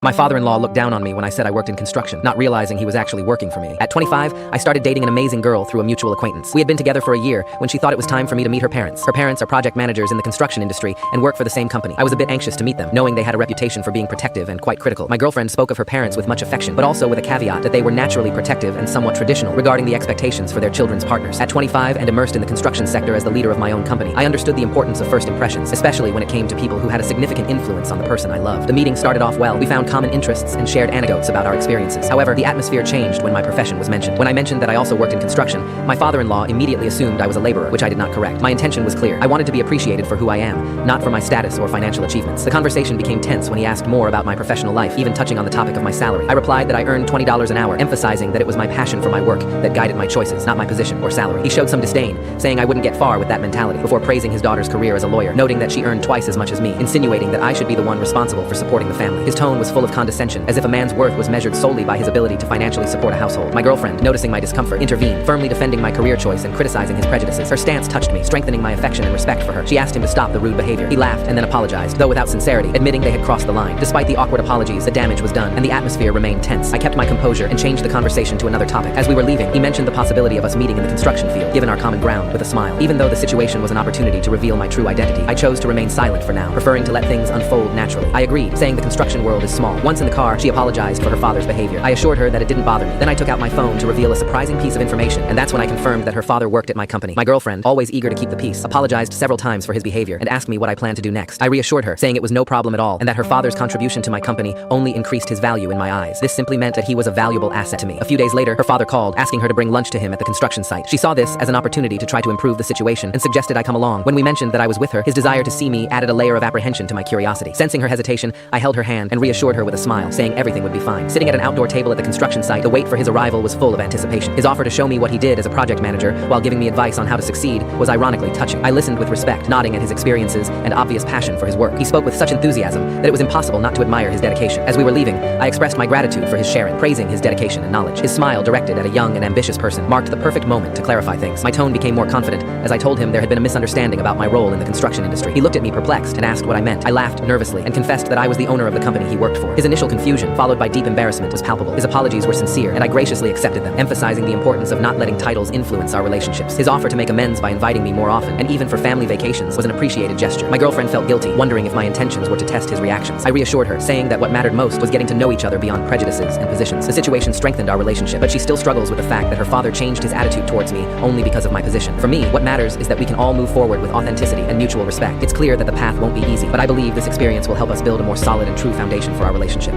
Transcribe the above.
My father-in-law looked down on me when I said I worked in construction, not realizing he was actually working for me. At 25, I started dating an amazing girl through a mutual acquaintance. We had been together for a year when she thought it was time for me to meet her parents. Her parents are project managers in the construction industry and work for the same company. I was a bit anxious to meet them, knowing they had a reputation for being protective and quite critical. My girlfriend spoke of her parents with much affection, but also with a caveat that they were naturally protective and somewhat traditional regarding the expectations for their children's partners. At 25 and immersed in the construction sector as the leader of my own company, I understood the importance of first impressions, especially when it came to people who had a significant influence on the person I loved. The meeting started off well. We found common interests and shared anecdotes about our experiences. However, the atmosphere changed when my profession was mentioned. When I mentioned that I also worked in construction, my father-in-law immediately assumed I was a laborer, which I did not correct. My intention was clear. I wanted to be appreciated for who I am, not for my status or financial achievements. The conversation became tense when he asked more about my professional life, even touching on the topic of my salary. I replied that I earned $20 an hour, emphasizing that it was my passion for my work that guided my choices, not my position or salary. He showed some disdain, saying I wouldn't get far with that mentality, before praising his daughter's career as a lawyer, noting that she earned twice as much as me, insinuating that I should be the one responsible for supporting the family. His tone was full of condescension, as if a man's worth was measured solely by his ability to financially support a household. My girlfriend, noticing my discomfort, intervened, firmly defending my career choice and criticizing his prejudices. Her stance touched me, strengthening my affection and respect for her. She asked him to stop the rude behavior. He laughed and then apologized, though without sincerity, admitting they had crossed the line. Despite the awkward apologies, the damage was done, and the atmosphere remained tense. I kept my composure and changed the conversation to another topic. As we were leaving, he mentioned the possibility of us meeting in the construction field, given our common ground, with a smile. Even though the situation was an opportunity to reveal my true identity, I chose to remain silent for now, preferring to let things unfold naturally. I agreed, saying the construction world is small. Once in the car, she apologized for her father's behavior. I assured her that it didn't bother me. Then I took out my phone to reveal a surprising piece of information, and that's when I confirmed that her father worked at my company. My girlfriend, always eager to keep the peace, apologized several times for his behavior and asked me what I planned to do next. I reassured her, saying it was no problem at all, and that her father's contribution to my company only increased his value in my eyes. This simply meant that he was a valuable asset to me. A few days later, her father called, asking her to bring lunch to him at the construction site. She saw this as an opportunity to try to improve the situation and suggested I come along. When we mentioned that I was with her, his desire to see me added a layer of apprehension to my curiosity. Sensing her hesitation, I held her hand and reassured her with a smile, saying everything would be fine. Sitting at an outdoor table at the construction site, the wait for his arrival was full of anticipation. His offer to show me what he did as a project manager while giving me advice on how to succeed was ironically touching. I listened with respect, nodding at his experiences and obvious passion for his work. He spoke with such enthusiasm that it was impossible not to admire his dedication. As we were leaving, I expressed my gratitude for his sharing, praising his dedication and knowledge. His smile, directed at a young and ambitious person, marked the perfect moment to clarify things. My tone became more confident as I told him there had been a misunderstanding about my role in the construction industry. He looked at me perplexed and asked what I meant. I laughed nervously and confessed that I was the owner of the company he worked for. His initial confusion, followed by deep embarrassment, was palpable. His apologies were sincere, and I graciously accepted them, emphasizing the importance of not letting titles influence our relationships. His offer to make amends by inviting me more often, and even for family vacations, was an appreciated gesture. My girlfriend felt guilty, wondering if my intentions were to test his reactions. I reassured her, saying that what mattered most was getting to know each other beyond prejudices and positions. The situation strengthened our relationship, but she still struggles with the fact that her father changed his attitude towards me only because of my position. For me, what matters is that we can all move forward with authenticity and mutual respect. It's clear that the path won't be easy, but I believe this experience will help us build a more solid and true foundation for our relationship.